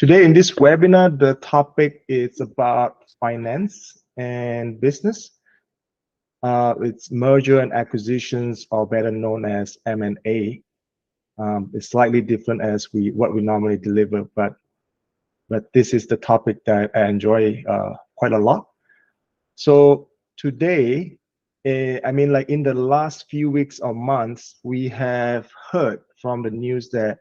Today in this webinar, the topic is about finance and business. It's merger and acquisitions, or better known as M&A. It's slightly different as what we normally deliver, but this is the topic that I enjoy quite a lot. So today, like in the last few weeks or months, we have heard from the news that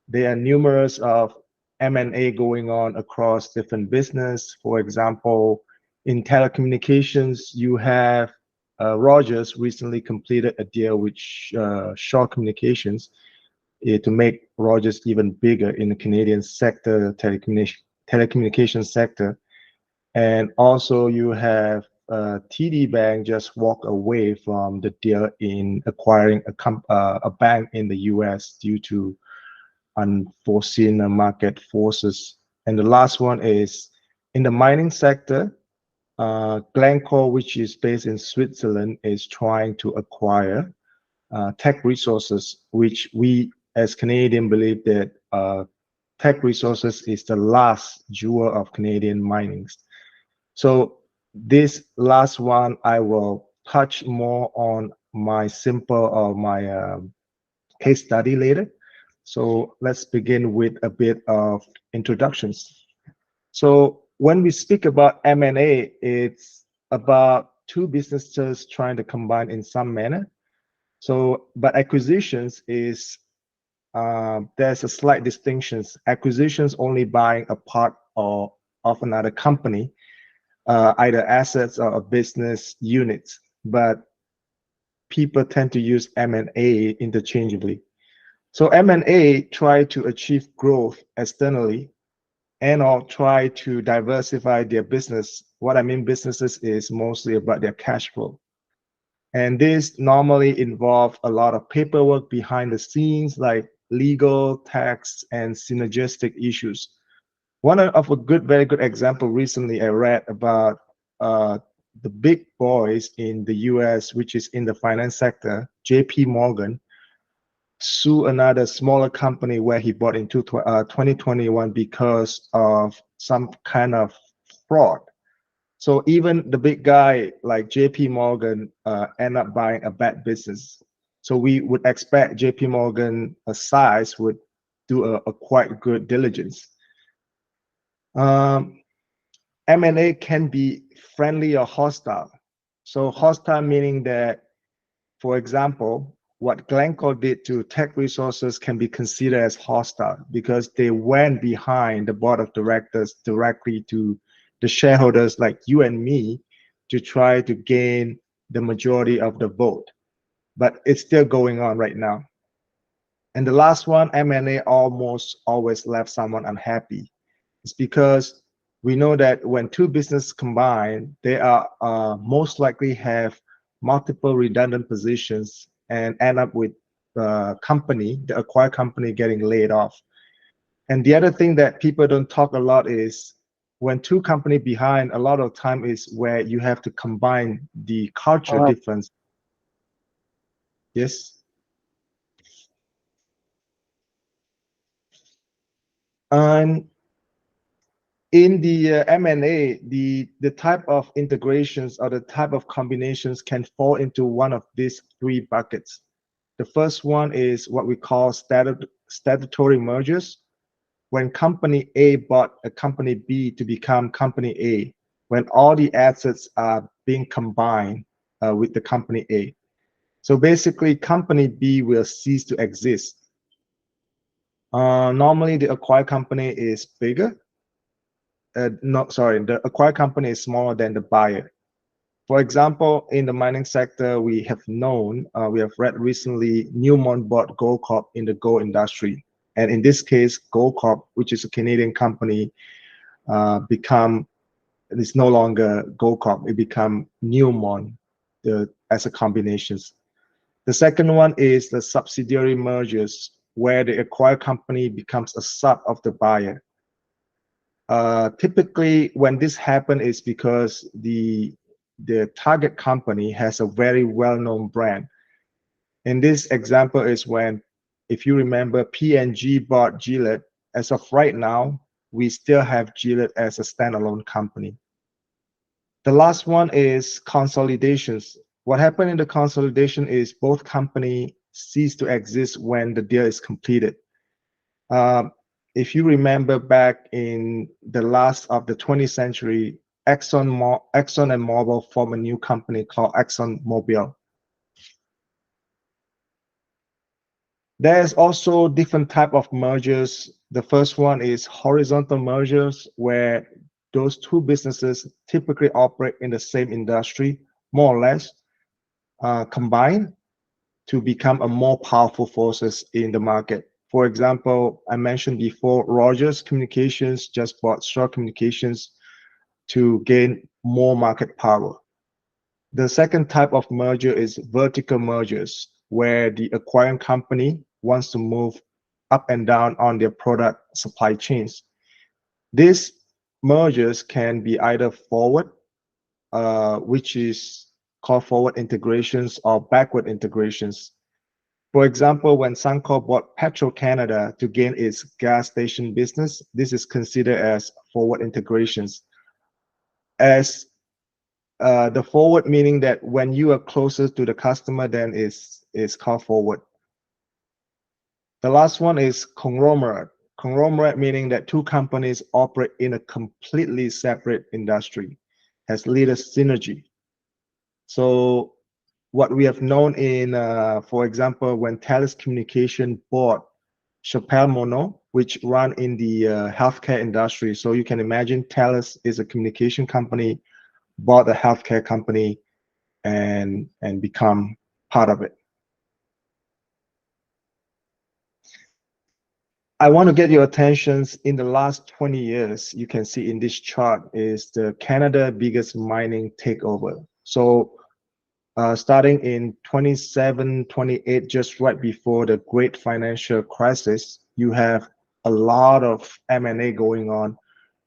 there are numerous of M&A going on across different business. For example, in telecommunications, you have Rogers recently completed a deal with Shaw Communications to make Rogers even bigger in the Canadian sector, telecommunications sector. And also you have TD Bank just walk away from the deal in acquiring a bank in the US due to unforeseen market forces. And the last one is in the mining sector, Glencore, which is based in Switzerland, is trying to acquire Teck Resources, which we as Canadians believe that Teck Resources is the last jewel of Canadian mining. So this last one, I will touch more on my case study later. So let's begin with a bit of introductions. So when we speak about M&A, it's about two businesses trying to combine in some manner. So, but acquisitions is, there's a slight distinction. Acquisitions only buying a part of another company, either assets or business units, but people tend to use M&A interchangeably. So M&A try to achieve growth externally and or try to diversify their business. What I mean businesses is mostly about their cash flow. And this normally involve a lot of paperwork behind the scenes, like legal, tax, and synergistic issues. One of a very good example recently I read about the big boys in the US, which is in the finance sector, JP Morgan, sue another smaller company where he bought into 2021 because of some kind of fraud. So even the big guy like JP Morgan end up buying a bad business. So we would expect JP Morgan size would do a quite good diligence. M&A can be friendly or hostile. So hostile meaning that, for example, what Glencore did to Teck Resources can be considered as hostile because they went behind the board of directors directly to the shareholders like you and me to try to gain the majority of the vote. But it's still going on right now. And the last one, M&A almost always left someone unhappy. It's because we know that when two businesses combine, they are most likely have multiple redundant positions and end up with the acquired company getting laid off. And the other thing that people don't talk a lot is when two companies behind, a lot of time is where you have to combine the culture difference. Yes. And in the M&A, the type of integrations or the type of combinations can fall into one of these three buckets. The first one is what we call statutory mergers. When company A bought a company B to become company A, when all the assets are being combined with the company A. So basically, company B will cease to exist. Normally, the acquired company is bigger. The acquired company is smaller than the buyer. For example, in the mining sector, we have read recently, Newmont bought Goldcorp in the gold industry. And in this case, Goldcorp, which is a Canadian company, it's no longer Goldcorp, it become Newmont as a combination. The second one is the subsidiary mergers, where the acquired company becomes a sub of the buyer. Typically, when this happens, is because the target company has a very well-known brand. In this example is when, if you remember, P&G bought Gillette. As of right now, we still have Gilead as a standalone company. The last one is consolidations. What happened in the consolidation is both companies cease to exist when the deal is completed. If you remember back in the last of the 20th century, Exxon and Mobil formed a new company called ExxonMobil. There's also different type of mergers. The first one is horizontal mergers, where those two businesses typically operate in the same industry, more or less, combine to become a more powerful forces in the market. For example, I mentioned before, Rogers Communications just bought Shaw Communications to gain more market power. The second type of merger is vertical mergers, where the acquiring company wants to move up and down on their product supply chains. These mergers can be either forward, which is called forward integrations, or backward integrations. For example, when Suncor bought Petro-Canada to gain its gas station business, this is considered as forward integrations. As the forward meaning that when you are closer to the customer, then is called forward. The last one is conglomerate. Conglomerate meaning that two companies operate in a completely separate industry, has little synergy. So what we have known in, for example, when Thales Communication bought Chappell Monod, which run in the healthcare industry. So you can imagine Thales is a communication company, bought a healthcare company, and become part of it. I want to get your attentions in the last 20 years. You can see in this chart is the Canada biggest mining takeover. So starting in 27, 28, just right before the great financial crisis, you have a lot of M&A going on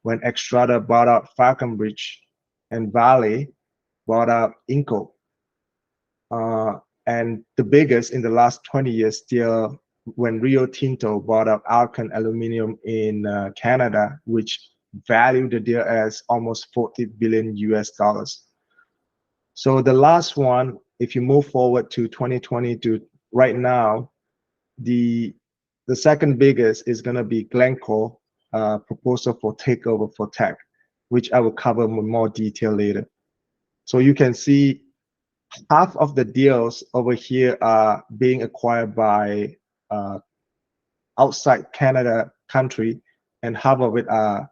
when Xstrata bought out Falconbridge and Vale bought out Inco. And the biggest in the last 20 years still when Rio Tinto bought out Alcan Aluminium in Canada, which valued the deal as almost 40 billion US dollars. So the last one, if you move forward to 2020 to right now, the second biggest is going to be Glencore proposal for takeover for Teck, which I will cover in more detail later. So you can see half of the deals over here are being acquired by outside Canada country, and half of it are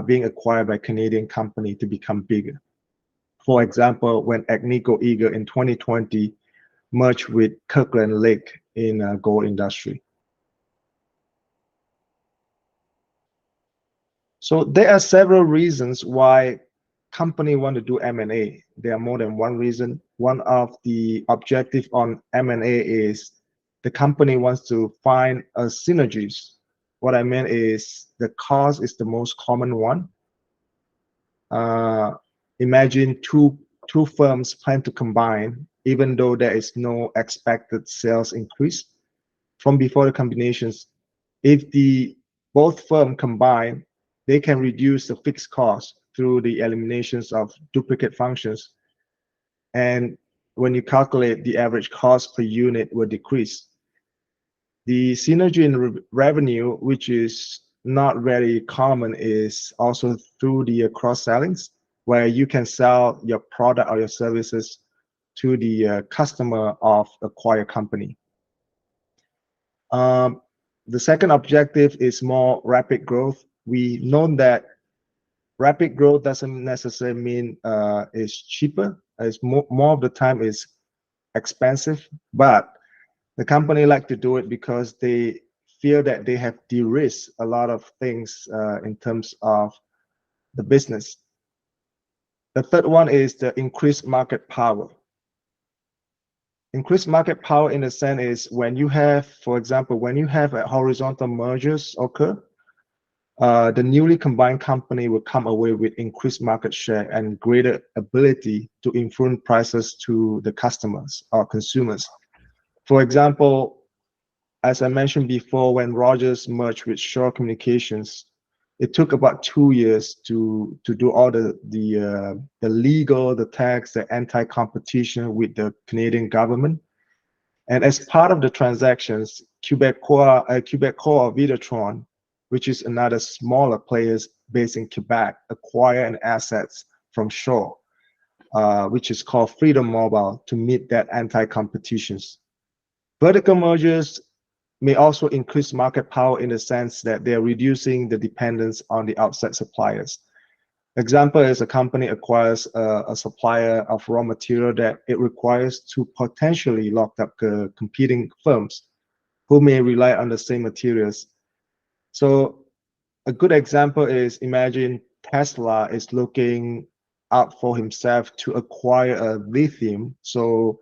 being acquired by Canadian company to become bigger. For example, when Agnico Eagle in 2020 merged with Kirkland Lake in gold industry. So there are several reasons why company want to do M&A. There are more than one reason. One of the objective on M&A is the company wants to find synergies. What I mean is the cost is the most common one. Imagine two firms plan to combine, even though there is no expected sales increase from before the combinations. If the both firms combine, they can reduce the fixed cost through the eliminations of duplicate functions. And when you calculate, the average cost per unit will decrease. The synergy in revenue, which is not very common, is also through the cross-sellings, where you can sell your product or your services to the customer of acquired company. The second objective is more rapid growth. We know that rapid growth doesn't necessarily mean it's cheaper. It's more of the time is expensive, but the company like to do it because they feel that they have de-risked a lot of things in terms of the business. The third one is the increased market power. Increased market power in a sense is when you have, for example, when you have a horizontal mergers occur, the newly combined company will come away with increased market share and greater ability to influence prices to the customers or consumers. For example, as I mentioned before, when Rogers merged with Shaw Communications, It took about 2 years to do all the legal, the tax, the anti-competition with the Canadian government. And as part of the transactions, Quebecor or Vidéotron, which is another smaller players based in Quebec, acquire an assets from Shaw, which is called Freedom Mobile, to meet that anti-competitions. Vertical mergers may also increase market power in the sense that they're reducing the dependence on the outside suppliers. Example is a company acquires a supplier of raw material that it requires to potentially lock up competing firms who may rely on the same materials. So a good example is, imagine Tesla is looking out for himself to acquire a lithium. So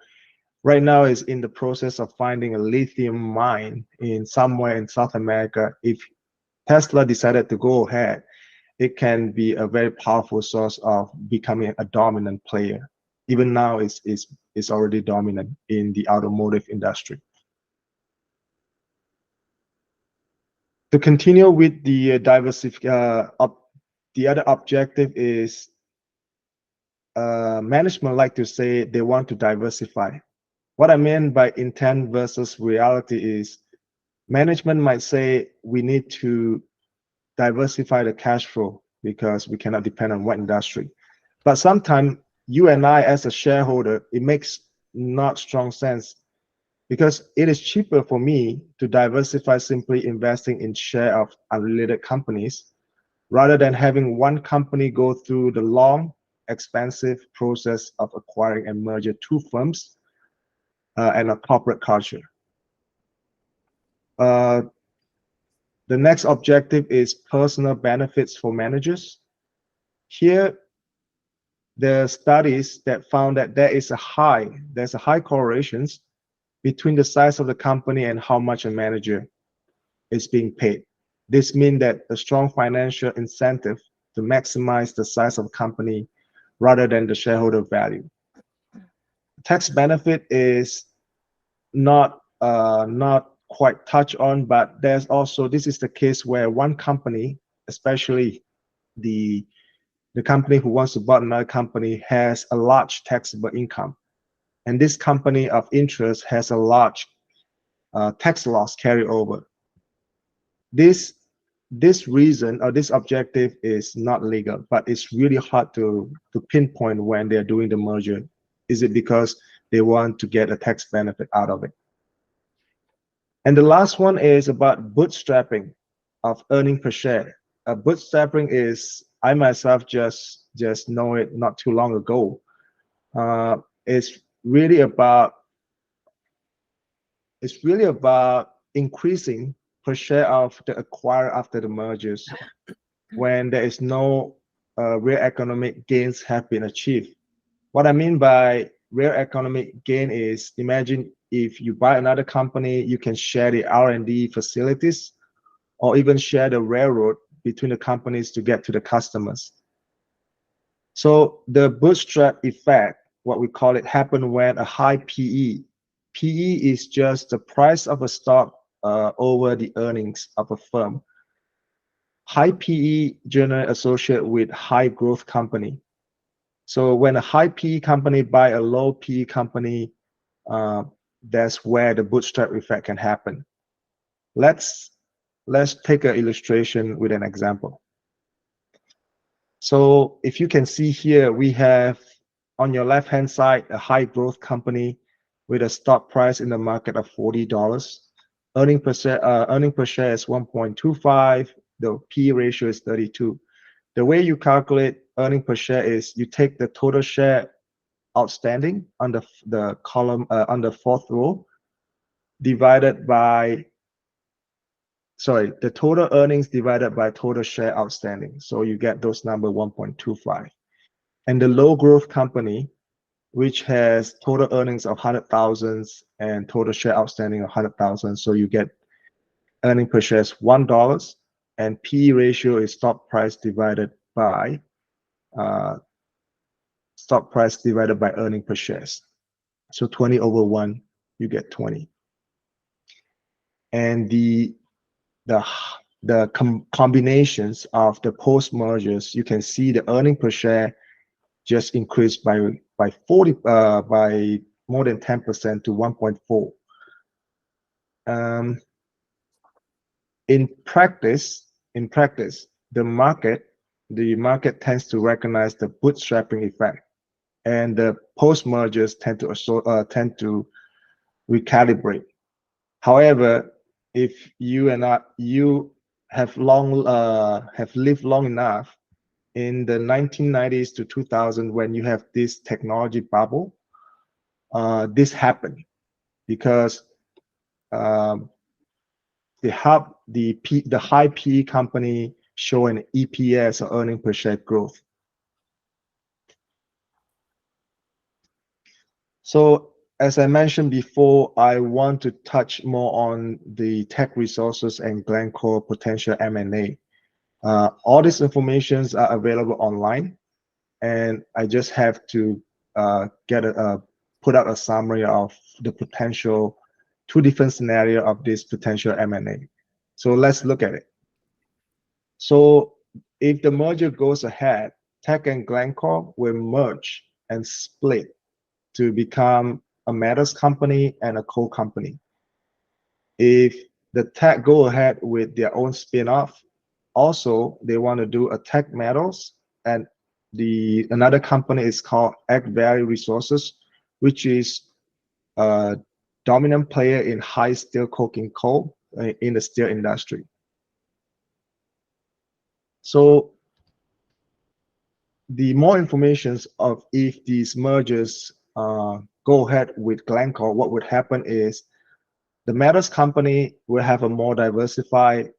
right now is in the process of finding a lithium mine in somewhere in South America. If Tesla decided to go ahead, it can be a very powerful source of becoming a dominant player. Even now, it's already dominant in the automotive industry. To continue with the the other objective is management like to say they want to diversify. What I mean by intent versus reality is management might say we need to diversify the cash flow because we cannot depend on one industry. But sometimes you and I, as a shareholder, it makes not strong sense because it is cheaper for me to diversify simply investing in share of unrelated companies rather than having one company go through the long, expensive process of acquiring and merging two firms and a corporate culture. The next objective is personal benefits for managers. Here, there are studies that found that there's a high correlations between the size of the company and how much a manager is being paid. This means that a strong financial incentive to maximize the size of the company rather than the shareholder value. Tax benefit is not quite touched on, but there's also, this is the case where one company, especially the company who wants to buy another company, has a large taxable income, and this company of interest has a large tax loss carryover. This reason or this objective is not legal, but it's really hard to pinpoint when they're doing the merger. Is it because they want to get a tax benefit out of it? And the last one is about bootstrapping of earning per share. Bootstrapping is, I myself just know it not too long ago. It's really about increasing per share of the acquirer after the mergers when there is no real economic gains have been achieved. What I mean by real economic gain is, imagine if you buy another company, you can share the R&D facilities or even share the railroad between the companies to get to the customers. So the bootstrap effect, what we call it, happen when a high PE. PE is just the price of a stock over the earnings of a firm. High PE generally associated with high growth company. So when a high PE company buy a low PE company, that's where the bootstrap effect can happen. Let's take an illustration with an example. So if you can see here, we have on your left hand side a high growth company with a stock price in the market of $40. Earning per share is 1.25. The P ratio is 32. The way you calculate earning per share is you take the total share outstanding on the column on the fourth row divided by, sorry, the total earnings divided by total share outstanding. So you get those number 1.25. And the low growth company, which has total earnings of 100,000 and total share outstanding of 100,000. So you get earning per share is $1, and P ratio is stock price divided by earning per shares. So 20 over 1, you get 20. And the the combinations of the post mergers, you can see the earning per share just increased by by more than 10% to 1.4. In practice, the market tends to recognize the bootstrapping effect, and the post mergers tend to recalibrate. However, if you have lived long enough in the 1990s to 2000, when you have this technology bubble, this happened because the high PE company show an EPS or earning per share growth. So as I mentioned before, I want to touch more on the Teck Resources and Glencore potential M&A. All these informations are available online, and I just have to put out a summary of the potential, two different scenarios of this potential M&A. So let's look at it. So if the merger goes ahead, Teck and Glencore will merge and split to become a metals company and a coal company. If the Teck go ahead with their own spin-off, also they want to do a Teck Metals, and another company is called Elk Valley Resources, which is a dominant player in high steel coking coal in the steel industry. So the more information of if these mergers go ahead with Glencore, what would happen is the metals company will have a more diversified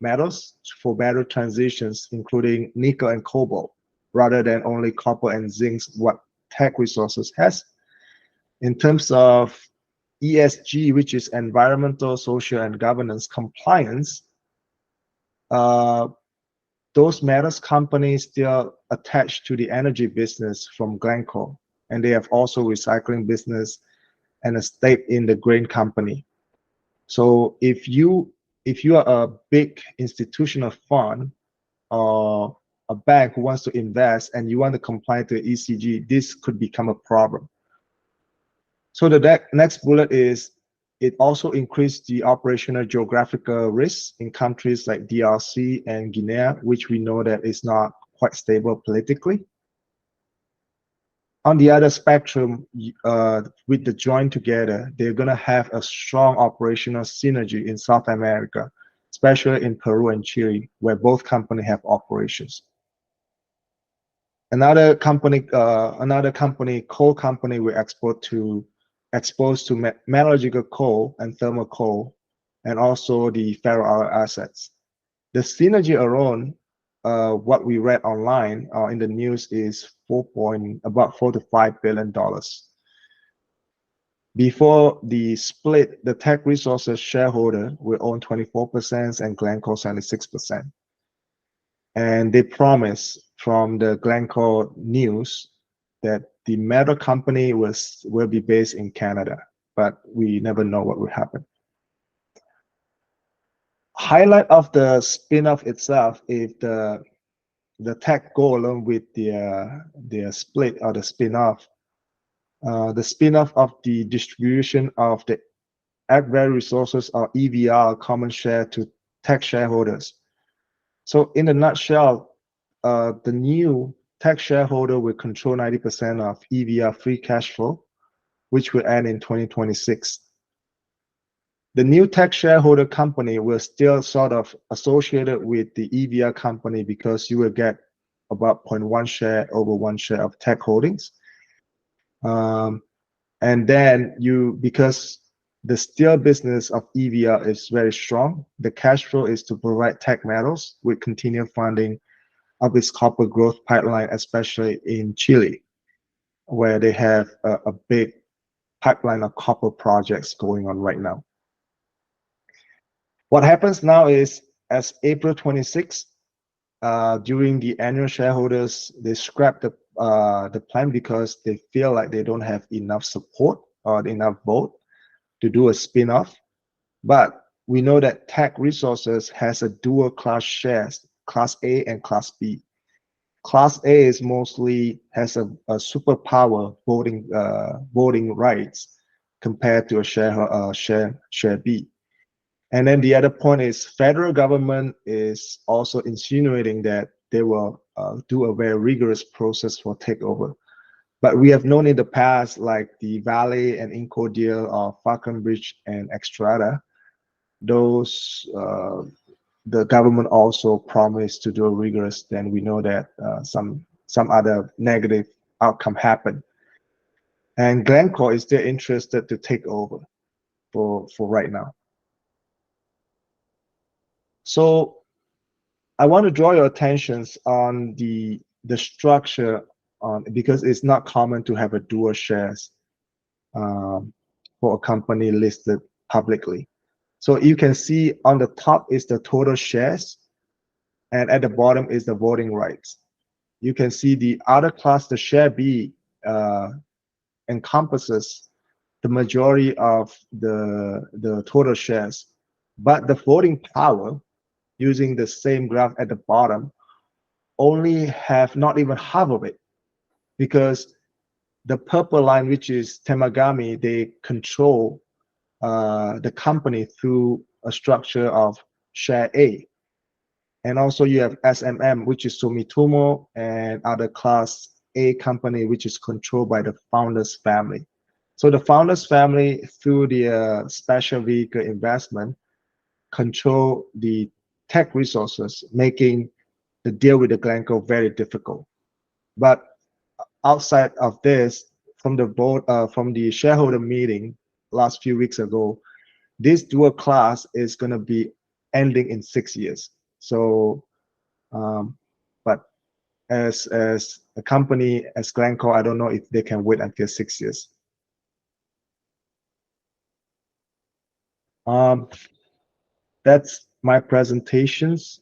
metals for better transitions, including nickel and cobalt, rather than only copper and zinc, what Teck Resources has. In terms of ESG, which is environmental, social, and governance compliance, those metals companies still attached to the energy business from Glencore, and they have also recycling business and a stake in the grain company. So if you are a big institutional fund or a bank who wants to invest and you want to comply to ESG, this could become a problem. So the next bullet is it also increased the operational geographical risks in countries like DRC and Guinea, which we know that is not quite stable politically. On the other spectrum, with the join together, they're going to have a strong operational synergy in South America, especially in Peru and Chile, where both companies have operations. Another company, coal company, will exposed to metallurgical coal and thermal coal, and also the ferro assets. The synergy alone, what we read online in the news, is about $4 to $5 billion. Before the split, the Teck Resources shareholder will own 24% and Glencore 76%. And they promise from the Glencore news that the metal company will be based in Canada, but we never know what will happen. Highlight of the spin-off itself is the Teck go along with the split or the spin-off. The spin-off of the distribution of the Elk Valley Resources or EVR common share to Teck shareholders. So in a nutshell, the new Teck shareholder will control 90% of EVR free cash flow, which will end in 2026. The new Teck shareholder company will still sort of associated with the EVR company because you will get about 0.1 share over 1 share of Teck Holdings. And then because the steel business of EVR is very strong, the cash flow is to provide Teck Metals with continued funding of its copper growth pipeline, especially in Chile, where they have a big pipeline of copper projects going on right now. What happens now is, as April 26th, during the annual shareholders, they scrap the plan because they feel like they don't have enough support or enough vote to do a spin-off. But we know that Teck Resources has a dual class shares, Class A and Class B. Class A is mostly has a superpower voting rights compared to a share B. And then the other point is federal government is also insinuating that they will do a very rigorous process for takeover. But we have known in the past, like the Vale and Inco deal of Falconbridge and Xstrata, those the government also promised to do a rigorous. Then we know that some other negative outcome happened, and Glencore is still interested to take over for right now. So I want to draw your attentions on the structure on, because it's not common to have a dual shares for a company listed publicly. So you can see on the top is the total shares, and at the bottom is the voting rights. You can see the other class, the share B, encompasses the majority of the total shares, but the voting power, using the same graph at the bottom, only have not even half of it, because the purple line, which is Temagami, they control the company through a structure of share A. And also you have SMM, which is Sumitomo, and other class A company, which is controlled by the founders family. So the founders family, through the special vehicle investment, control the Teck Resources, making the deal with the Glencore very difficult. But outside of this, from the board, from the shareholder meeting last few weeks ago, this dual class is going to be ending in 6 years. So, but as a company as Glencore, I don't know if they can wait until 6 years. That's my presentations.